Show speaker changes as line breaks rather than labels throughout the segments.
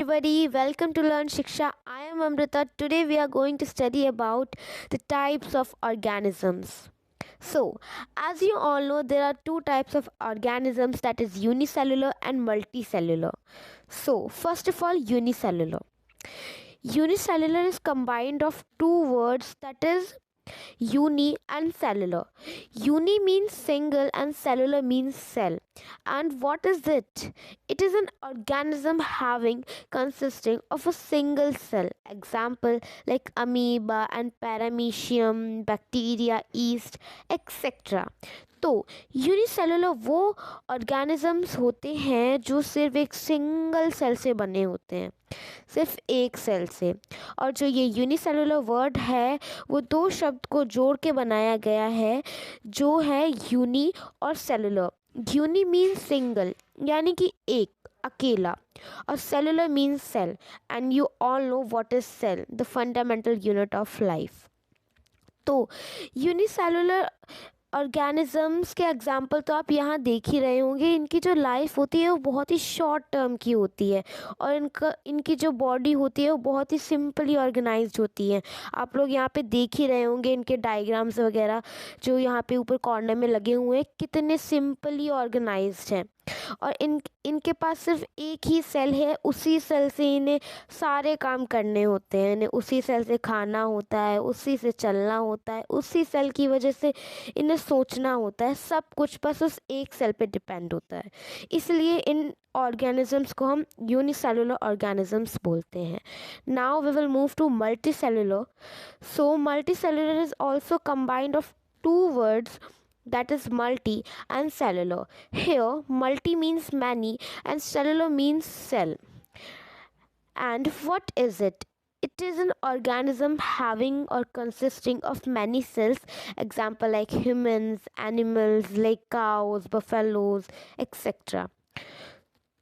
everybody, welcome to Learn Shiksha. I am Amrita. Today we are going to study about the types of organisms. So, as you all know, there are two types of organisms, that is unicellular and multicellular. So, first of all, unicellular. Unicellular is combined of two words, that is uni and cellular. Uni means single and cellular means cell. And what is it? It is an organism having consisting of a single cell. Example like amoeba and paramecium, bacteria, yeast, etc. तो unicellular वो organisms होते हैं जो सिर्फ एक single cell से बने होते हैं, सिर्फ एक सेल से। और जो ये यूनिसेलुलर वर्ड है वो दो शब्द को जोड़ के बनाया गया है, जो है यूनी और सेलुलर। यूनी मीन्स सिंगल यानी कि एक, अकेला, और cellular means cell, and you all know what is cell, the fundamental unit of life. तो यूनिसेलुलर ऑर्गेनिजम्स के एग्जाम्पल तो आप यहाँ देख ही रहे होंगे। इनकी जो लाइफ होती है वो बहुत ही शॉर्ट टर्म की होती है, और इनकी जो बॉडी होती है वो बहुत ही सिंपली ऑर्गेनाइज्ड होती है। आप लोग यहाँ पे देख ही रहे होंगे इनके डायग्राम्स वगैरह जो यहाँ पे ऊपर कॉर्नर में लगे हुए हैं, कितने सिंपली ऑर्गेनाइज्ड हैं। और इनके पास सिर्फ एक ही सेल है, उसी सेल से इन्हें सारे काम करने होते हैं। इन्हें उसी सेल से खाना होता है, उसी से चलना होता है, उसी सेल की वजह से इन्हें सोचना होता है। सब कुछ बस उस एक सेल पे डिपेंड होता है, इसलिए इन ऑर्गेनिजम्स को हम यूनिसेलुलर ऑर्गेनिजम्स बोलते हैं। Now we will move to multicellular. So multicellular is also combined of two words, that is multi and cellular. Here multi means many and cellular means cell. And what is it? It is an organism having or consisting of many cells. Example like humans, animals like cows, buffaloes, etc.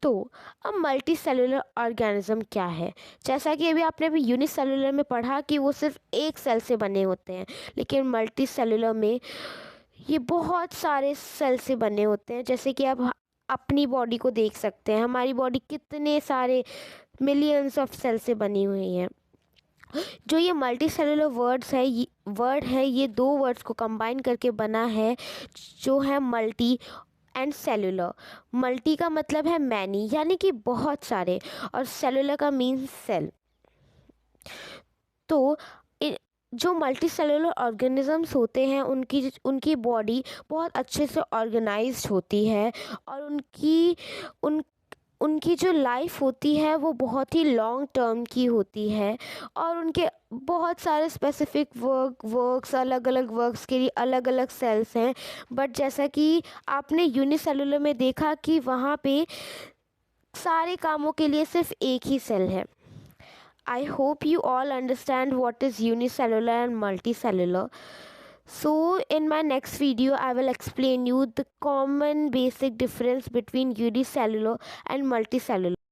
तो अब multi cellular organism क्या है? जैसा कि अभी आपने अभी unicellular में पढ़ा कि वो सिर्फ एक सेल से बने होते हैं, लेकिन मल्टी सेलुलर में ये बहुत सारे सेल से बने होते हैं। जैसे कि आप अपनी बॉडी को देख सकते हैं, हमारी बॉडी कितने सारे मिलियंस ऑफ सेल से बनी हुई है। जो ये मल्टी सेलुलर वर्ड है, ये दो वर्ड्स को कंबाइन करके बना है, जो है मल्टी एंड सेलुलर। मल्टी का मतलब है मैनी यानी कि बहुत सारे, और सेलुलर का मीन्स सेल। तो जो मल्टी सेलुलर ऑर्गेनिजम्स होते हैं उनकी बॉडी बहुत अच्छे से ऑर्गेनाइज्ड होती है, और उनकी जो लाइफ होती है वो बहुत ही लॉन्ग टर्म की होती है, और उनके बहुत सारे स्पेसिफिक वर्क्स अलग अलग वर्क्स के लिए अलग अलग सेल्स हैं। बट जैसा कि आपने यूनिसेलुलर में देखा कि वहाँ पे सारे कामों के लिए सिर्फ एक ही सेल है। I hope you all understand what is unicellular and multicellular. So in my next video I will explain you the common basic difference between unicellular and multicellular.